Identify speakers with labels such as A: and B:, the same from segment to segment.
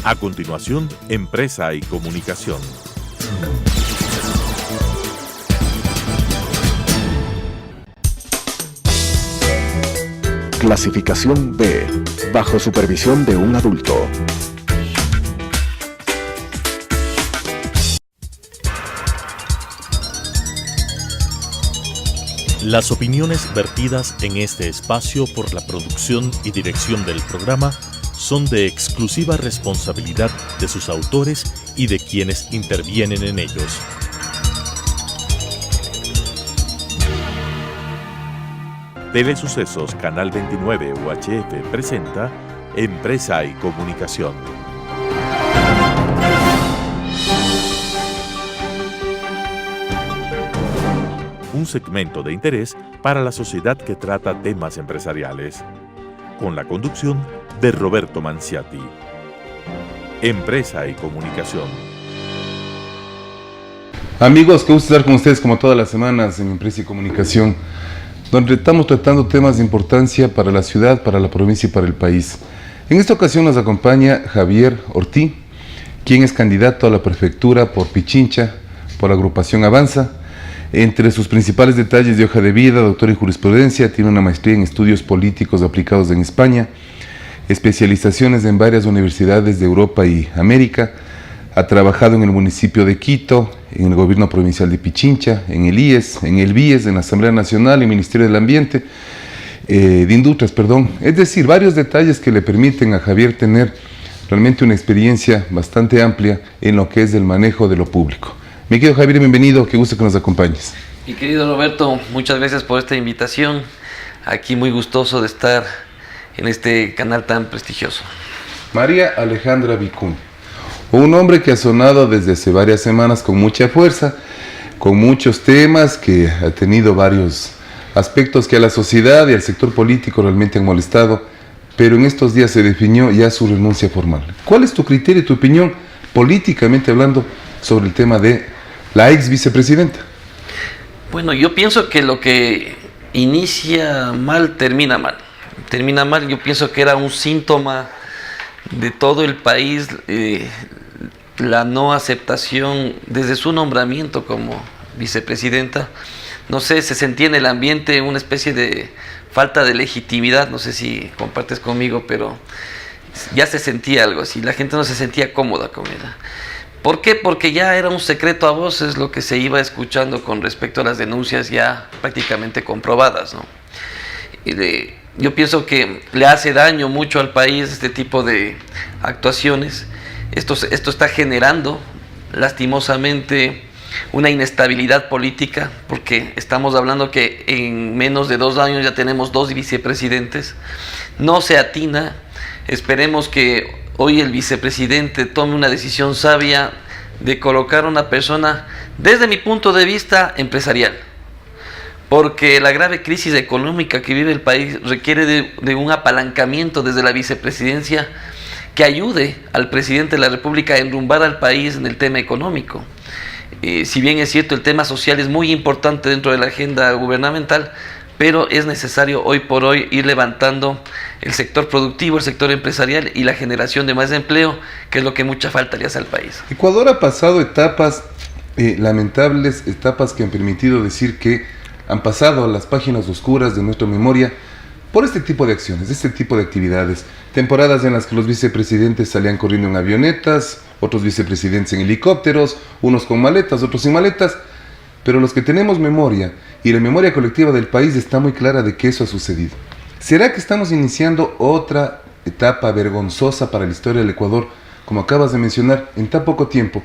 A: A continuación, Empresa y Comunicación.
B: Clasificación B, bajo supervisión de un adulto.
A: Las opiniones vertidas en este espacio por la producción y dirección del programa son de exclusiva responsabilidad de sus autores y de quienes intervienen en ellos. Telesucesos Canal 29 UHF presenta Empresa y Comunicación. Un segmento de interés para la sociedad que trata temas empresariales, con la conducción de Roberto Manciati. Empresa y Comunicación.
C: Amigos, qué gusto estar con ustedes como todas las semanas en Empresa y Comunicación, donde estamos tratando temas de importancia para la ciudad, para la provincia y para el país. En esta ocasión nos acompaña Javier Ortí, quien es candidato a la prefectura por Pichincha, por la agrupación Avanza. Entre sus principales detalles de hoja de vida, doctor en jurisprudencia, tiene una maestría en estudios políticos aplicados en España, especializaciones en varias universidades de Europa y América, ha trabajado en el municipio de Quito, en el gobierno provincial de Pichincha, en el IES, en el BIES, en la Asamblea Nacional, en el Ministerio del Ambiente, de Industrias, es decir, varios detalles que le permiten a Javier tener realmente una experiencia bastante amplia en lo que es el manejo de lo público. Mi querido Javier, bienvenido, qué gusto que nos acompañes.
D: Mi querido Roberto, muchas gracias por esta invitación. Aquí muy gustoso de estar en este canal tan prestigioso.
C: María Alejandra Vicuña, un hombre que ha sonado desde hace varias semanas con mucha fuerza, con muchos temas, que ha tenido varios aspectos que a la sociedad y al sector político realmente han molestado, pero en estos días se definió ya su renuncia formal. ¿Cuál es tu criterio y tu opinión, políticamente hablando, sobre el tema de la ex vicepresidenta?
D: Bueno, yo pienso que lo que inicia mal, termina mal. Termina mal, yo pienso que era un síntoma de todo el país, la no aceptación desde su nombramiento como vicepresidenta. No sé, se sentía en el ambiente una especie de falta de legitimidad, no sé si compartes conmigo, pero ya se sentía algo así, la gente no se sentía cómoda con ella. ¿Por qué? Porque ya era un secreto a voces lo que se iba escuchando con respecto a las denuncias ya prácticamente comprobadas, ¿no? Yo pienso que le hace daño mucho al país este tipo de actuaciones. Esto está generando, lastimosamente, una inestabilidad política, porque estamos hablando que en menos de 2 años ya tenemos 2 vicepresidentes. No se atina. Esperemos que hoy el vicepresidente tome una decisión sabia de colocar a una persona, desde mi punto de vista, empresarial. Porque la grave crisis económica que vive el país requiere de un apalancamiento desde la vicepresidencia que ayude al presidente de la República a enrumbar al país en el tema económico. Si bien es cierto, el tema social es muy importante dentro de la agenda gubernamental, pero es necesario hoy por hoy ir levantando el sector productivo, el sector empresarial y la generación de más empleo, que es lo que mucha falta le hace al país.
C: Ecuador ha pasado etapas lamentables, etapas que han permitido decir que han pasado a las páginas oscuras de nuestra memoria por este tipo de acciones, este tipo de actividades. Temporadas en las que los vicepresidentes salían corriendo en avionetas, otros vicepresidentes en helicópteros, unos con maletas, otros sin maletas, pero los que tenemos memoria y la memoria colectiva del país está muy clara de que eso ha sucedido. ¿Será que estamos iniciando otra etapa vergonzosa para la historia del Ecuador, como acabas de mencionar, en tan poco tiempo?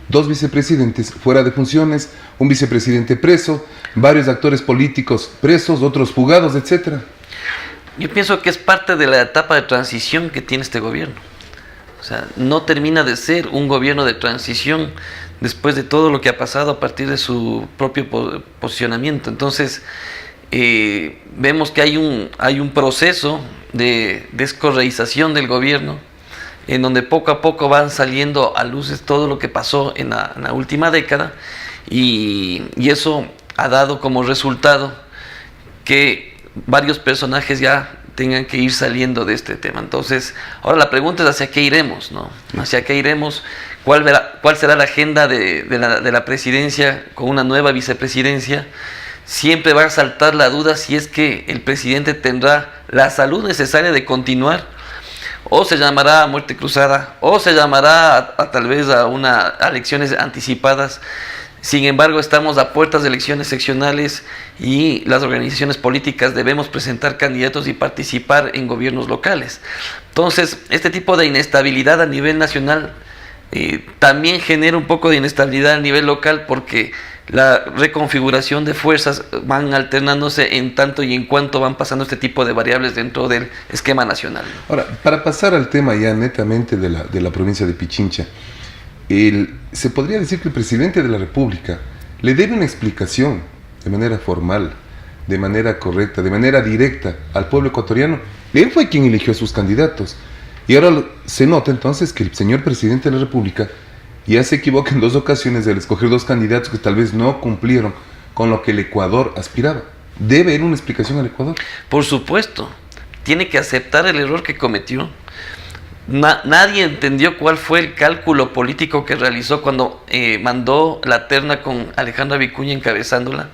C: 2 vicepresidentes fuera de funciones, un vicepresidente preso, varios actores políticos presos, otros fugados, etcétera.
D: Yo pienso que es parte de la etapa de transición que tiene este gobierno. O sea, no termina de ser un gobierno de transición después de todo lo que ha pasado a partir de su propio posicionamiento. Entonces, vemos que hay un proceso de descorreización del gobierno, en donde poco a poco van saliendo a luces todo lo que pasó en la última década, y eso ha dado como resultado que varios personajes ya tengan que ir saliendo de este tema. Entonces, ahora la pregunta es hacia qué iremos, ¿no? Hacia qué iremos, cuál será la agenda de la presidencia con una nueva vicepresidencia. Siempre va a saltar la duda si es que el presidente tendrá la salud necesaria de continuar, o se llamará a muerte cruzada, o se llamará tal vez a elecciones anticipadas. Sin embargo, estamos a puertas de elecciones seccionales y las organizaciones políticas debemos presentar candidatos y participar en gobiernos locales. Entonces, este tipo de inestabilidad a nivel nacional también genera un poco de inestabilidad a nivel local, porque la reconfiguración de fuerzas van alternándose en tanto y en cuanto van pasando este tipo de variables dentro del esquema nacional.
C: Ahora, para pasar al tema ya netamente de la provincia de Pichincha, se podría decir que el presidente de la República le debe una explicación de manera formal, de manera correcta, de manera directa al pueblo ecuatoriano. Él fue quien eligió a sus candidatos. Y ahora se nota entonces que el señor presidente de la República ya se equivoca en 2 ocasiones al escoger 2 candidatos que tal vez no cumplieron con lo que el Ecuador aspiraba. ¿Debe haber una explicación al Ecuador?
D: Por supuesto, tiene que aceptar el error que cometió. Nadie entendió cuál fue el cálculo político que realizó cuando mandó la terna con Alejandra Vicuña encabezándola.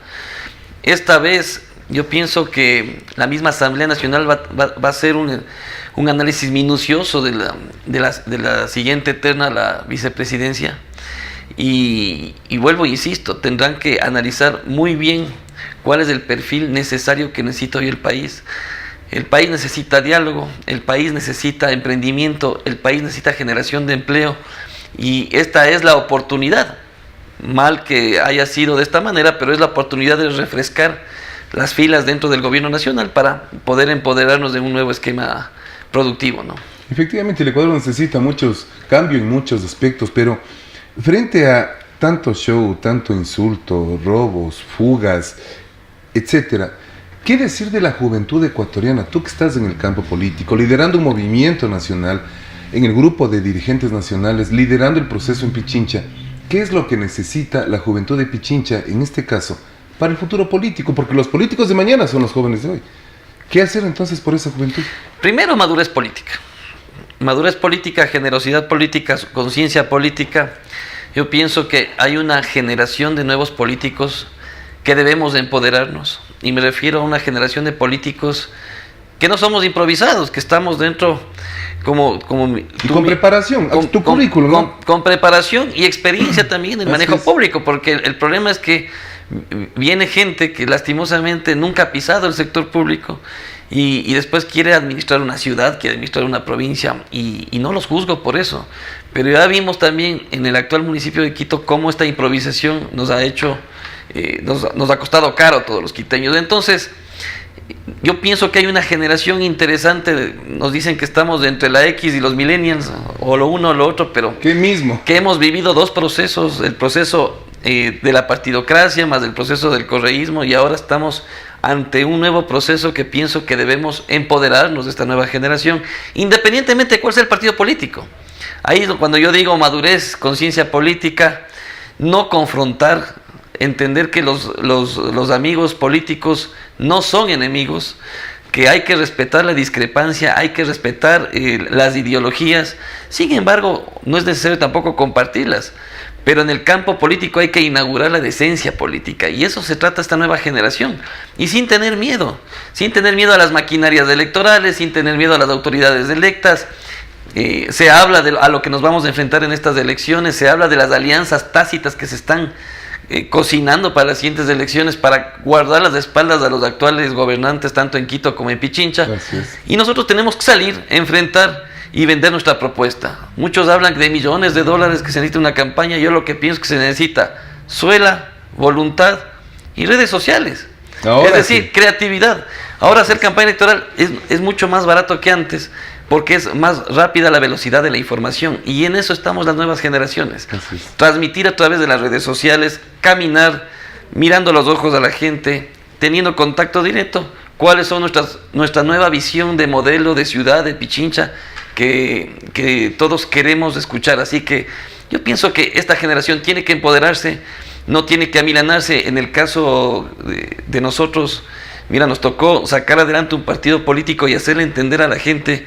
D: Esta vez yo pienso que la misma Asamblea Nacional va a hacer un análisis minucioso de la siguiente terna a la vicepresidencia, y vuelvo, insisto, tendrán que analizar muy bien cuál es el perfil necesario que necesita hoy el país. El país necesita diálogo, el país necesita emprendimiento, el país necesita generación de empleo, y esta es la oportunidad. Mal que haya sido de esta manera, pero es la oportunidad de refrescar las filas dentro del gobierno nacional para poder empoderarnos de un nuevo esquema productivo, ¿no?
C: Efectivamente, el Ecuador necesita muchos cambios en muchos aspectos, pero frente a tanto show, tanto insulto, robos, fugas, etcétera, ¿qué decir de la juventud ecuatoriana? Tú que estás en el campo político, liderando un movimiento nacional, en el grupo de dirigentes nacionales, liderando el proceso en Pichincha, ¿qué es lo que necesita la juventud de Pichincha, en este caso, para el futuro político? Porque los políticos de mañana son los jóvenes de hoy. ¿Qué hacer entonces por esa juventud?
D: Primero, madurez política. Madurez política, generosidad política, conciencia política. Yo pienso que hay una generación de nuevos políticos que debemos de empoderarnos. Y me refiero a una generación de políticos que no somos improvisados, que estamos dentro como
C: y con preparación, tu currículum, ¿no?
D: Con preparación y experiencia también en manejo público, porque el problema es que viene gente que lastimosamente nunca ha pisado el sector público y después quiere administrar una ciudad, quiere administrar una provincia, y no los juzgo por eso, pero ya vimos también en el actual municipio de Quito cómo esta improvisación nos ha hecho, nos ha costado caro a todos los quiteños. Entonces yo pienso que hay una generación interesante. Nos dicen que estamos entre la X y los millennials, o lo uno o lo otro, pero
C: ¿qué mismo?
D: Que hemos vivido 2 procesos, el proceso de la partidocracia más el proceso del correísmo, y ahora estamos ante un nuevo proceso que pienso que debemos empoderarnos de esta nueva generación, independientemente de cuál sea el partido político. Ahí cuando yo digo madurez, conciencia política, no confrontar, entender que los amigos políticos no son enemigos, que hay que respetar la discrepancia, hay que respetar las ideologías. Sin embargo, no es necesario tampoco compartirlas, pero en el campo político hay que inaugurar la decencia política, y eso se trata esta nueva generación, y sin tener miedo a las maquinarias electorales, sin tener miedo a las autoridades electas. Se habla a lo que nos vamos a enfrentar en estas elecciones, se habla de las alianzas tácitas que se están cocinando para las siguientes elecciones, para guardar las espaldas a los actuales gobernantes, tanto en Quito como en Pichincha. Y nosotros tenemos que salir, enfrentar y vender nuestra propuesta. Muchos hablan de millones de dólares que se necesita una campaña. Yo lo que pienso es que se necesita suela, voluntad y redes sociales. Es decir, creatividad. Ahora hacer campaña electoral es mucho más barato que antes, porque es más rápida la velocidad de la información, y en eso estamos las nuevas generaciones. Transmitir a través de las redes sociales, caminar mirando los ojos a la gente, teniendo contacto directo. ¿Cuáles son nuestra nueva visión de modelo de ciudad de Pichincha que todos queremos escuchar? Así que yo pienso que esta generación tiene que empoderarse, no tiene que amilanarse. En el caso de nosotros, Mira, nos tocó sacar adelante un partido político y hacerle entender a la gente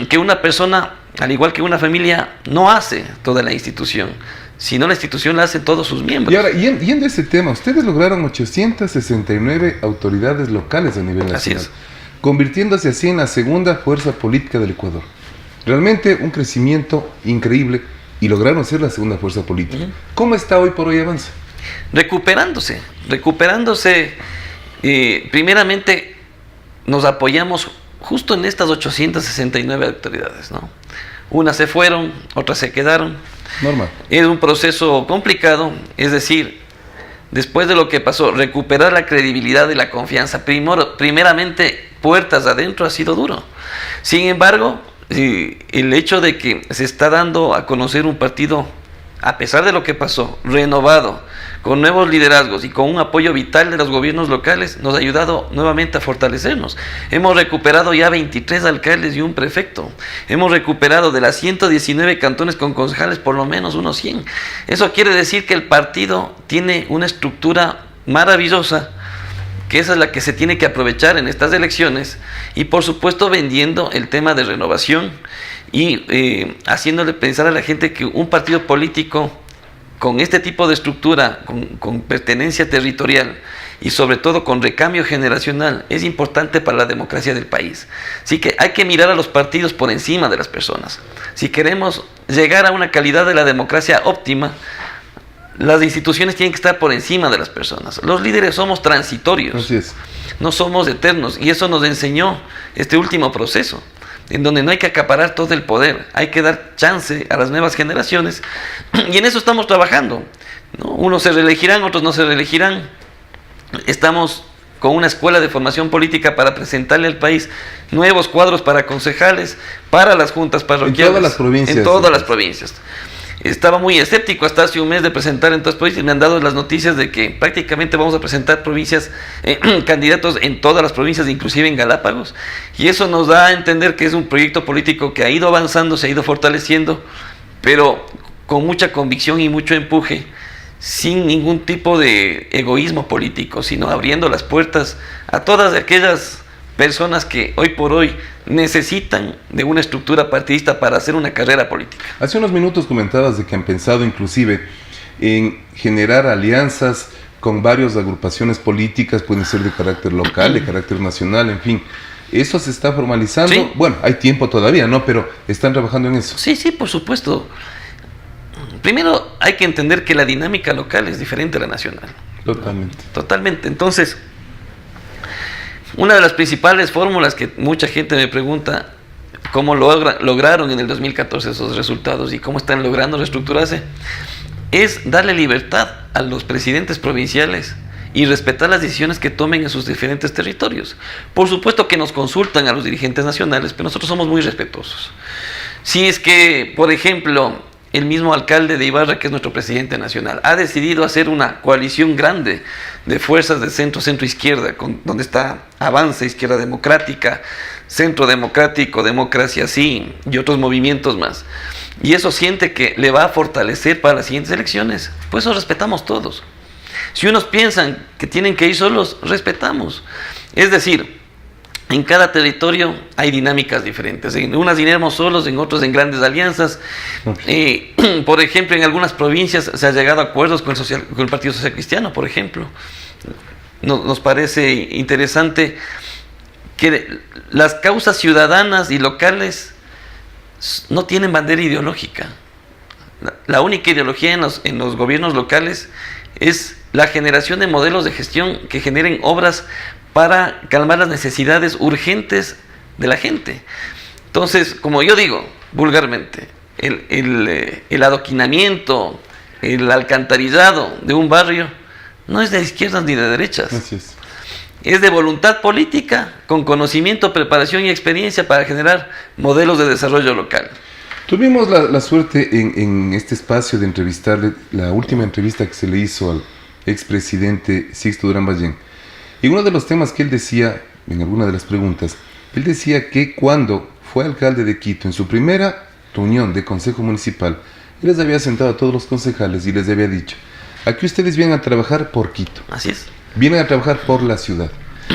D: que una persona, al igual que una familia, no hace toda la institución, sino la institución la hacen todos sus miembros.
C: Y ahora, yendo a ese tema, ustedes lograron 869 autoridades locales a nivel nacional, convirtiéndose así en la segunda fuerza política del Ecuador. Realmente un crecimiento increíble y lograron ser la segunda fuerza política. ¿Cómo está hoy por hoy Avanza?
D: Recuperándose. Primeramente nos apoyamos justo en estas 869 autoridades, ¿no? Unas se fueron, otras se quedaron.
C: Normal.
D: Es un proceso complicado, es decir, después de lo que pasó, recuperar la credibilidad y la confianza, primeramente puertas adentro, ha sido duro. Sin embargo, el hecho de que se está dando a conocer un partido, a pesar de lo que pasó, renovado, con nuevos liderazgos y con un apoyo vital de los gobiernos locales, nos ha ayudado nuevamente a fortalecernos. Hemos recuperado ya 23 alcaldes y un prefecto. Hemos recuperado de las 119 cantones con concejales por lo menos unos 100. Eso quiere decir que el partido tiene una estructura maravillosa, que esa es la que se tiene que aprovechar en estas elecciones, y por supuesto vendiendo el tema de renovación y haciéndole pensar a la gente que un partido político con este tipo de estructura, con pertenencia territorial y sobre todo con recambio generacional, es importante para la democracia del país. Así que hay que mirar a los partidos por encima de las personas. Si queremos llegar a una calidad de la democracia óptima, las instituciones tienen que estar por encima de las personas. Los líderes somos transitorios,
C: Así es.
D: no somos eternos, y eso nos enseñó este último proceso, en donde no hay que acaparar todo el poder, hay que dar chance a las nuevas generaciones, y en eso estamos trabajando, ¿no? Unos se reelegirán, otros no se reelegirán. Estamos con una escuela de formación política para presentarle al país nuevos cuadros para concejales, para las juntas parroquiales.
C: En todas las provincias.
D: En todas las provincias. Estaba muy escéptico hasta hace un mes de presentar en todas las provincias, y me han dado las noticias de que prácticamente vamos a presentar candidatos en todas las provincias, inclusive en Galápagos, y eso nos da a entender que es un proyecto político que ha ido avanzando, se ha ido fortaleciendo, pero con mucha convicción y mucho empuje, sin ningún tipo de egoísmo político, sino abriendo las puertas a todas aquellas personas que hoy por hoy necesitan de una estructura partidista para hacer una carrera política.
C: Hace unos minutos comentabas de que han pensado inclusive en generar alianzas con varias agrupaciones políticas, pueden ser de carácter local, de carácter nacional, en fin. ¿Eso se está formalizando?
D: Sí.
C: Bueno, hay tiempo todavía, ¿no? Pero están trabajando en eso.
D: Sí, por supuesto. Primero hay que entender que la dinámica local es diferente a la nacional. Totalmente. Entonces, una de las principales fórmulas que mucha gente me pregunta cómo lograron en el 2014 esos resultados y cómo están logrando reestructurarse, es darle libertad a los presidentes provinciales y respetar las decisiones que tomen en sus diferentes territorios. Por supuesto que nos consultan a los dirigentes nacionales, pero nosotros somos muy respetuosos. Si es que, por ejemplo, el mismo alcalde de Ibarra, que es nuestro presidente nacional, ha decidido hacer una coalición grande de fuerzas de centro-izquierda, donde está Avanza, Izquierda Democrática, Centro Democrático, Democracia Sí, y otros movimientos más. Y eso siente que le va a fortalecer para las siguientes elecciones. Pues eso respetamos todos. Si unos piensan que tienen que ir solos, respetamos. Es decir, en cada territorio hay dinámicas diferentes. En unas iremos solos, en otros en grandes alianzas. Por ejemplo, en algunas provincias se ha llegado a acuerdos con el Partido Social Cristiano, por ejemplo. Nos parece interesante que las causas ciudadanas y locales no tienen bandera ideológica. La única ideología en los gobiernos locales es la generación de modelos de gestión que generen obras para calmar las necesidades urgentes de la gente. Entonces, como yo digo vulgarmente, el adoquinamiento, el alcantarillado de un barrio no es de izquierdas ni de derechas.
C: Así es.
D: Es de voluntad política, con conocimiento, preparación y experiencia para generar modelos de desarrollo local.
C: Tuvimos la suerte en este espacio de entrevistarle, la última entrevista que se le hizo al expresidente Sixto Durán Ballén. Y uno de los temas que él decía, en alguna de las preguntas, él decía que cuando fue alcalde de Quito, en su primera reunión de consejo municipal, él les había sentado a todos los concejales y les había dicho: aquí ustedes vienen a trabajar por Quito.
D: Así es.
C: Vienen a trabajar por la ciudad.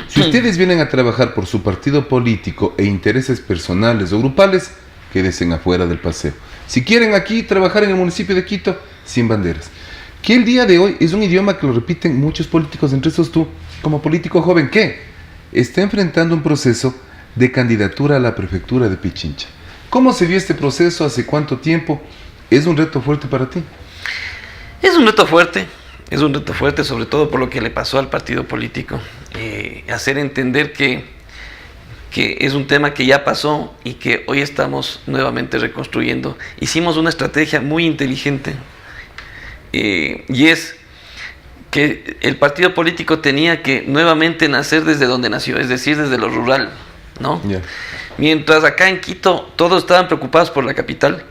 C: Si ustedes vienen a trabajar por su partido político e intereses personales o grupales, quédense afuera del paseo. Si quieren aquí trabajar en el municipio de Quito, sin banderas. Que el día de hoy es un idioma que lo repiten muchos políticos, entre esos tú, como político joven, que está enfrentando un proceso de candidatura a la prefectura de Pichincha. ¿Cómo se vio este proceso? ¿Hace cuánto tiempo? ¿Es un reto fuerte para ti?
D: Es un reto fuerte sobre todo por lo que le pasó al partido político. Hacer entender que es un tema que ya pasó y que hoy estamos nuevamente reconstruyendo. Hicimos una estrategia muy inteligente y es que el partido político tenía que nuevamente nacer desde donde nació, es decir, desde lo rural, ¿no? Yeah. Mientras acá en Quito todos estaban preocupados por la capital,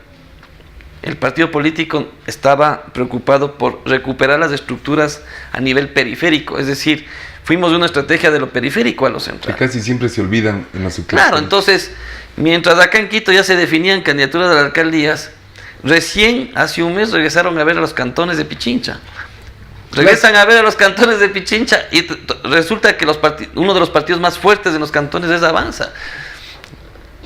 D: el partido político estaba preocupado por recuperar las estructuras a nivel periférico, es decir, fuimos de una estrategia de lo periférico a lo central.
C: Que casi siempre se olvidan en los sectores.
D: Claro, entonces, mientras acá en Quito ya se definían candidaturas de las alcaldías, recién hace un mes regresaron a ver a los cantones de Pichincha. Regresan a ver a los cantones de Pichincha y resulta que uno de los partidos más fuertes en los cantones es Avanza.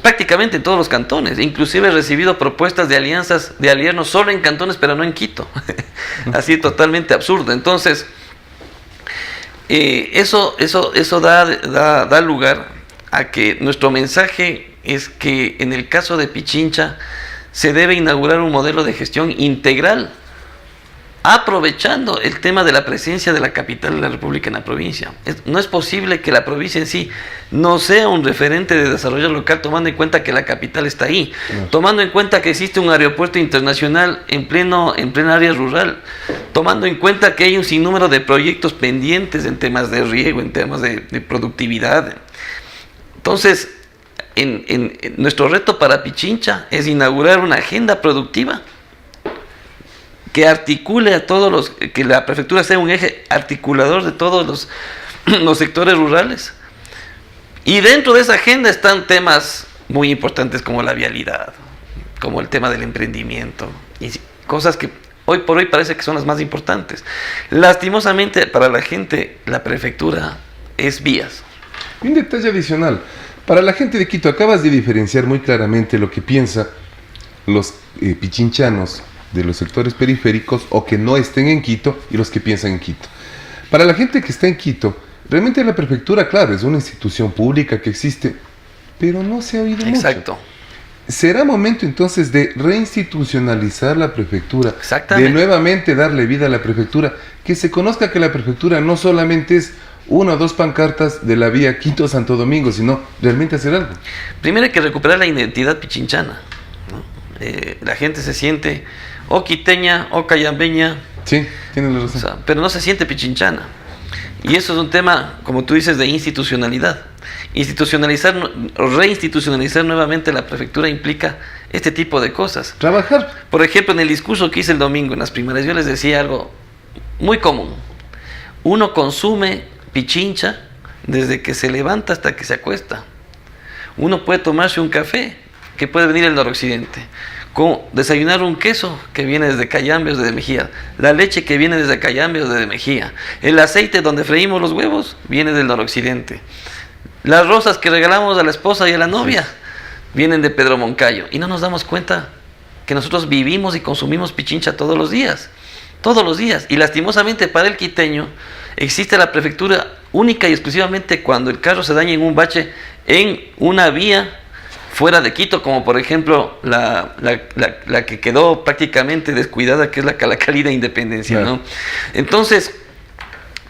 D: Prácticamente en todos los cantones, inclusive he recibido propuestas de alianzas, de aliarnos solo en cantones, pero no en Quito. Así totalmente absurdo. Entonces, eso da lugar a que nuestro mensaje es que en el caso de Pichincha se debe inaugurar un modelo de gestión integral, aprovechando el tema de la presencia de la capital de la República en la provincia. No es posible que la provincia en sí no sea un referente de desarrollo local, tomando en cuenta que la capital está ahí, tomando en cuenta que existe un aeropuerto internacional en plena área rural, tomando en cuenta que hay un sinnúmero de proyectos pendientes en temas de riego, en temas de productividad. Entonces, en nuestro reto para Pichincha es inaugurar una agenda productiva que articule a todos que la prefectura sea un eje articulador de todos los sectores rurales. Y dentro de esa agenda están temas muy importantes como la vialidad, como el tema del emprendimiento, y cosas que hoy por hoy parece que son las más importantes. Lastimosamente para la gente, la prefectura es vías.
C: Un detalle adicional, para la gente de Quito, acabas de diferenciar muy claramente lo que piensan los pichinchanos de los sectores periféricos o que no estén en Quito y los que piensan en Quito. Para la gente que está en Quito, realmente la prefectura, claro, es una institución pública que existe, pero no se ha oído mucho.
D: Exacto.
C: ¿Será momento entonces de reinstitucionalizar la prefectura? De nuevamente darle vida a la prefectura, que se conozca que la prefectura no solamente es una o dos pancartas de la vía Quito-Santo Domingo, sino realmente hacer algo?
D: Primero hay que recuperar la identidad pichinchana, ¿no? La gente se siente o quiteña o cayambeña.
C: Sí, tienes la razón.
D: O sea, pero no se siente pichinchana. Y eso es un tema, como tú dices, de institucionalidad. Reinstitucionalizar nuevamente la prefectura implica este tipo de cosas.
C: Trabajar.
D: Por ejemplo, en el discurso que hice el domingo en las primarias, yo les decía algo muy común. Uno consume Pichincha desde que se levanta hasta que se acuesta. Uno puede tomarse un café, que puede venir del noroccidente, desayunar un queso que viene desde Cayambe o desde Mejía, la leche que viene desde Cayambe o desde Mejía, el aceite donde freímos los huevos viene del noroccidente, las rosas que regalamos a la esposa y a la novia vienen de Pedro Moncayo, y no nos damos cuenta que nosotros vivimos y consumimos Pichincha todos los días, y lastimosamente para el quiteño existe la prefectura única y exclusivamente cuando el carro se daña en un bache en una vía fuera de Quito, como por ejemplo la que quedó prácticamente descuidada, que es la Calacalí Independencia, ¿no? Entonces,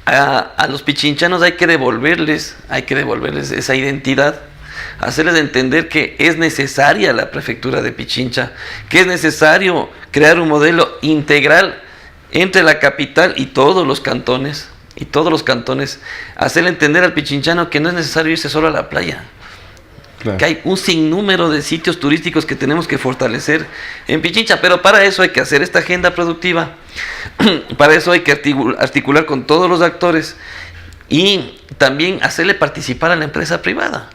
D: a los pichinchanos hay que devolverles esa identidad, hacerles entender que es necesaria la prefectura de Pichincha, que es necesario crear un modelo integral entre la capital y todos los cantones, hacerle entender al pichinchano que no es necesario irse solo a la playa. Claro. Que hay un sinnúmero de sitios turísticos que tenemos que fortalecer en Pichincha, pero para eso hay que hacer esta agenda productiva, para eso hay que articular con todos los actores y también hacerle participar a la empresa privada.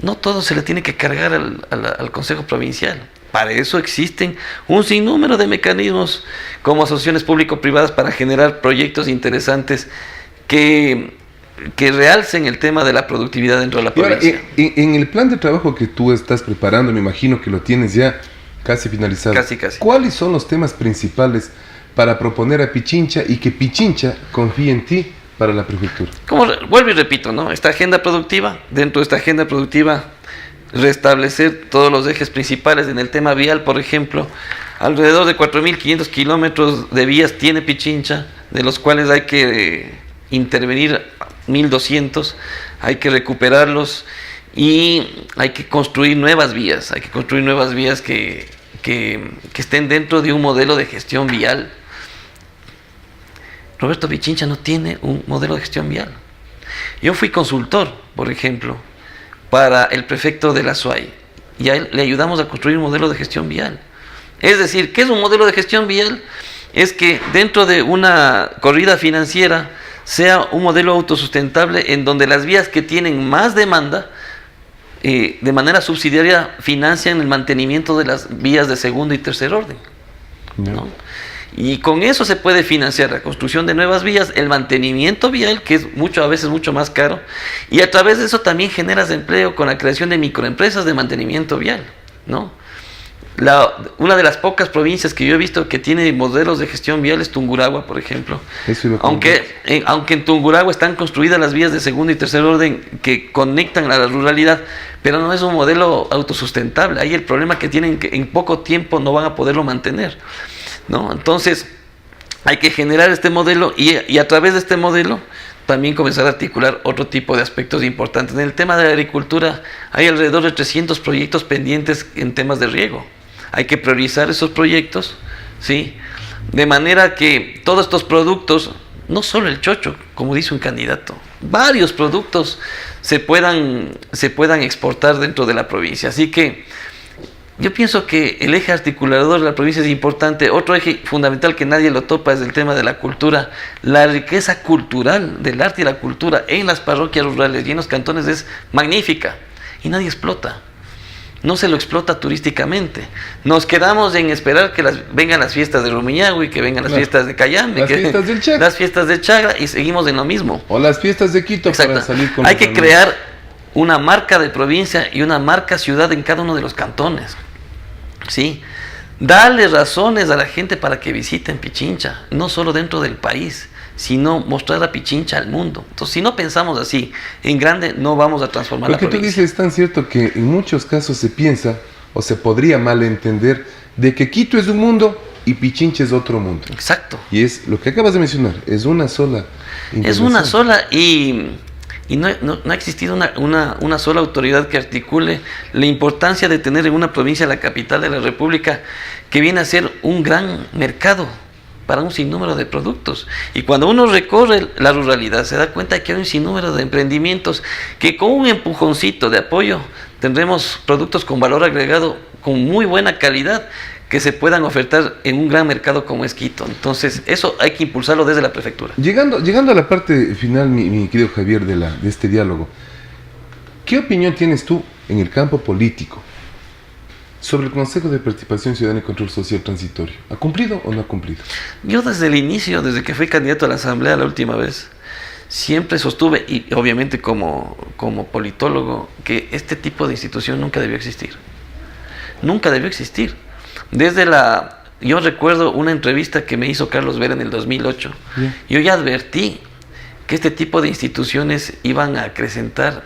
D: No todo se le tiene que cargar al Consejo Provincial. Para eso existen un sinnúmero de mecanismos como asociaciones público-privadas para generar proyectos interesantes que que realcen el tema de la productividad dentro de la
C: Y ahora,
D: provincia.
C: en el plan de trabajo que tú estás preparando, me imagino que lo tienes ya casi finalizado.
D: Casi.
C: ¿Cuáles son los temas principales para proponer a Pichincha y que Pichincha confíe en ti para la prefectura?
D: Vuelvo y repito, ¿no? Esta agenda productiva, dentro de esta agenda productiva, restablecer todos los ejes principales en el tema vial, por ejemplo, alrededor de 4.500 kilómetros de vías tiene Pichincha, de los cuales hay que intervenir 1.200, hay que recuperarlos y hay que construir nuevas vías, que estén dentro de un modelo de gestión vial. Roberto, Pichincha no tiene un modelo de gestión vial. Yo fui consultor, por ejemplo, para el prefecto de la SUAY, y a él le ayudamos a construir un modelo de gestión vial. Es decir, ¿qué es un modelo de gestión vial? Es que dentro de una corrida financiera sea un modelo autosustentable en donde las vías que tienen más demanda, de manera subsidiaria, financian el mantenimiento de las vías de segundo y tercer orden, ¿no? Y con eso se puede financiar la construcción de nuevas vías, el mantenimiento vial, que es a veces mucho más caro, y a través de eso también generas empleo con la creación de microempresas de mantenimiento vial, ¿no? Una de las pocas provincias que yo he visto que tiene modelos de gestión vial es Tungurahua, por ejemplo. Aunque en Tungurahua están construidas las vías de segundo y tercer orden que conectan a la ruralidad, pero no es un modelo autosustentable. Ahí el problema que tienen que en poco tiempo no van a poderlo mantener, ¿no? Entonces hay que generar este modelo y a través de este modelo también comenzar a articular otro tipo de aspectos importantes. En el tema de la agricultura hay alrededor de 300 proyectos pendientes en temas de riego. Hay que priorizar esos proyectos, ¿sí? De manera que todos estos productos, no solo el chocho, como dice un candidato, varios productos se puedan exportar dentro de la provincia. Así que yo pienso que el eje articulador de la provincia es importante. Otro eje fundamental que nadie lo topa es el tema de la cultura. La riqueza cultural del arte y la cultura en las parroquias rurales y en los cantones es magnífica y nadie explota. No se lo explota turísticamente. Nos quedamos en esperar que vengan las fiestas de Rumiñahui, que vengan las fiestas de Cayambe, las fiestas del Chagra, y seguimos en lo mismo.
C: O las fiestas de Quito.
D: Exacto.
C: Para salir con
D: Hay que crear una marca de provincia y una marca ciudad en cada uno de los cantones, ¿sí? Darle razones a la gente para que visiten Pichincha, no solo dentro del país, sino mostrar a Pichincha al mundo. Entonces, si no pensamos así, en grande, no vamos a transformar la provincia.
C: Lo que tú dices es tan cierto que en muchos casos se piensa, o se podría malentender, de que Quito es un mundo y Pichincha es otro mundo.
D: Exacto.
C: Y es lo que acabas de mencionar, es una sola.
D: Es una sola y no ha existido una sola autoridad que articule la importancia de tener en una provincia, la capital de la República, que viene a ser un gran mercado para un sinnúmero de productos. Y cuando uno recorre la ruralidad se da cuenta de que hay un sinnúmero de emprendimientos que con un empujoncito de apoyo tendremos productos con valor agregado, con muy buena calidad, que se puedan ofertar en un gran mercado como es Quito. Entonces, eso hay que impulsarlo desde la prefectura.
C: Llegando a la parte final, mi querido Javier, de este diálogo, ¿qué opinión tienes tú en el campo político sobre el Consejo de Participación Ciudadana y Control Social Transitorio? ¿Ha cumplido o no ha cumplido?
D: Yo desde el inicio, desde que fui candidato a la Asamblea la última vez, siempre sostuve, y obviamente como politólogo, que este tipo de institución nunca debió existir. Nunca debió existir. Yo recuerdo una entrevista que me hizo Carlos Vera en el 2008. Yeah. Yo ya advertí que este tipo de instituciones iban a acrecentar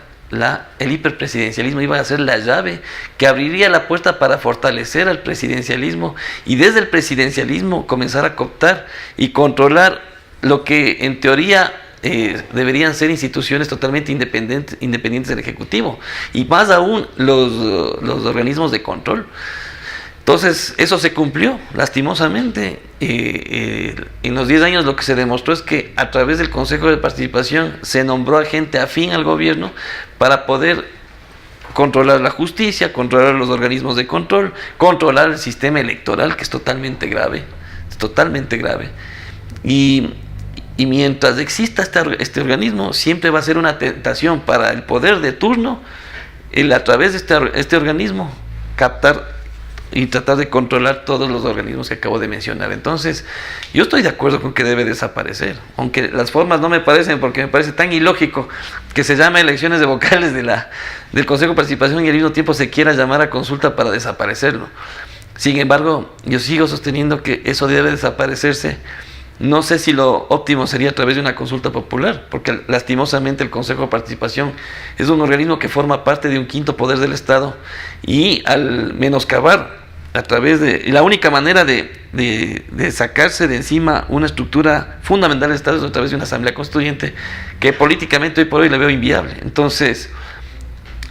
D: el hiperpresidencialismo, iba a ser la llave que abriría la puerta para fortalecer al presidencialismo y desde el presidencialismo comenzar a cooptar y controlar lo que en teoría deberían ser instituciones totalmente independientes del Ejecutivo y más aún los organismos de control. Entonces, eso se cumplió, lastimosamente. En los 10 años lo que se demostró es que a través del Consejo de Participación se nombró a gente afín al gobierno para poder controlar la justicia, controlar los organismos de control, controlar el sistema electoral, que es totalmente grave, Y mientras exista este organismo, siempre va a ser una tentación para el poder de turno, a través de este organismo, captar y tratar de controlar todos los organismos que acabo de mencionar. Entonces, yo estoy de acuerdo con que debe desaparecer, aunque las formas no me parecen, porque me parece tan ilógico que se llame elecciones de vocales del Consejo de Participación y al mismo tiempo se quiera llamar a consulta para desaparecerlo. Sin embargo, yo sigo sosteniendo que eso debe desaparecerse. No sé si lo óptimo sería a través de una consulta popular, porque lastimosamente el Consejo de Participación es un organismo que forma parte de un quinto poder del Estado, y al menoscabar a través de... la única manera de sacarse de encima una estructura fundamental del Estado es a través de una asamblea constituyente, que políticamente hoy por hoy la veo inviable. Entonces,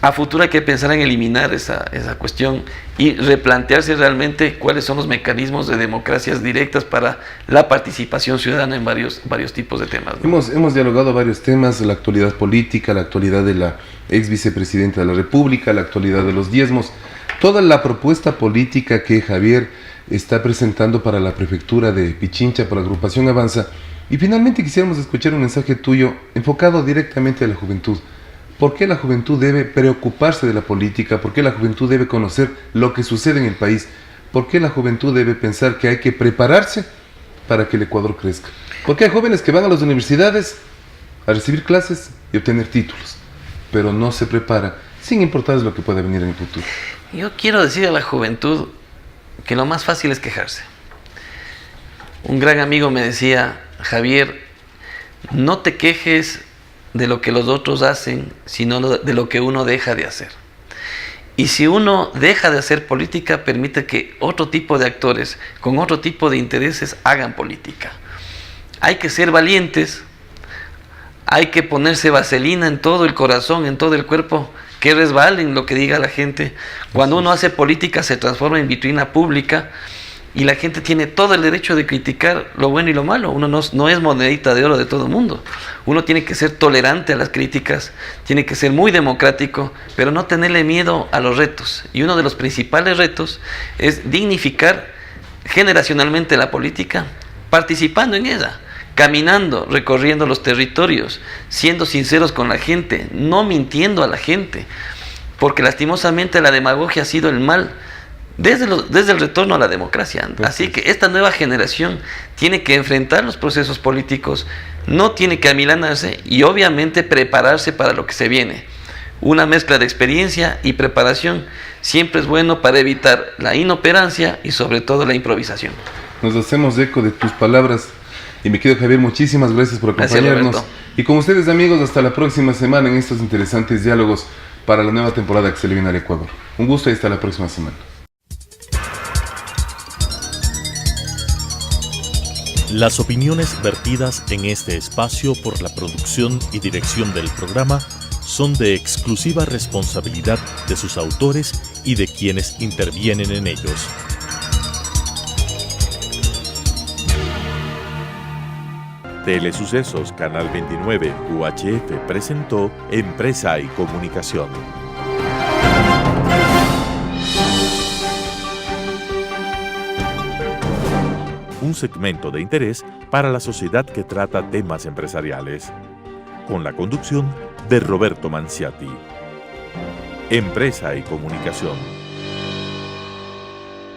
D: a futuro hay que pensar en eliminar esa cuestión y replantearse realmente cuáles son los mecanismos de democracias directas para la participación ciudadana en varios tipos de temas, ¿no?
C: Hemos dialogado varios temas, la actualidad política, la actualidad de la ex vicepresidenta de la República, la actualidad de los diezmos, toda la propuesta política que Javier está presentando para la prefectura de Pichincha, para la agrupación Avanza, y finalmente quisiéramos escuchar un mensaje tuyo enfocado directamente a la juventud. ¿Por qué la juventud debe preocuparse de la política? ¿Por qué la juventud debe conocer lo que sucede en el país? ¿Por qué la juventud debe pensar que hay que prepararse para que el Ecuador crezca? Porque hay jóvenes que van a las universidades a recibir clases y obtener títulos, pero no se preparan, sin importar lo que pueda venir en el futuro.
D: Yo quiero decir a la juventud que lo más fácil es quejarse. Un gran amigo me decía: Javier, no te quejes de lo que los otros hacen, sino de lo que uno deja de hacer. Y si uno deja de hacer política, permite que otro tipo de actores con otro tipo de intereses hagan política. Hay que ser valientes, hay que ponerse vaselina en todo el corazón, en todo el cuerpo, que resbalen lo que diga la gente. Cuando uno hace política se transforma en vitrina pública y la gente tiene todo el derecho de criticar lo bueno y lo malo. Uno no es monedita de oro de todo el mundo. Uno tiene que ser tolerante a las críticas, tiene que ser muy democrático, pero no tenerle miedo a los retos. Y uno de los principales retos es dignificar generacionalmente la política, participando en ella, caminando, recorriendo los territorios, siendo sinceros con la gente, no mintiendo a la gente, porque lastimosamente la demagogia ha sido el mal desde el retorno a la democracia. Así que esta nueva generación tiene que enfrentar los procesos políticos, no tiene que amilanarse y obviamente prepararse para lo que se viene. Una mezcla de experiencia y preparación siempre es bueno para evitar la inoperancia y sobre todo la improvisación.
C: Nos hacemos eco de tus palabras. Y mi querido Javier, muchísimas gracias por acompañarnos.
D: Gracias,
C: y con ustedes, amigos, hasta la próxima semana en estos interesantes diálogos para la nueva temporada que se le viene al Ecuador. Un gusto y hasta la próxima semana.
A: Las opiniones vertidas en este espacio por la producción y dirección del programa son de exclusiva responsabilidad de sus autores y de quienes intervienen en ellos. Telesucesos Canal 29 UHF presentó Empresa y Comunicación. Un segmento de interés para la sociedad que trata temas empresariales, con la conducción de Roberto Manciati. Empresa y Comunicación.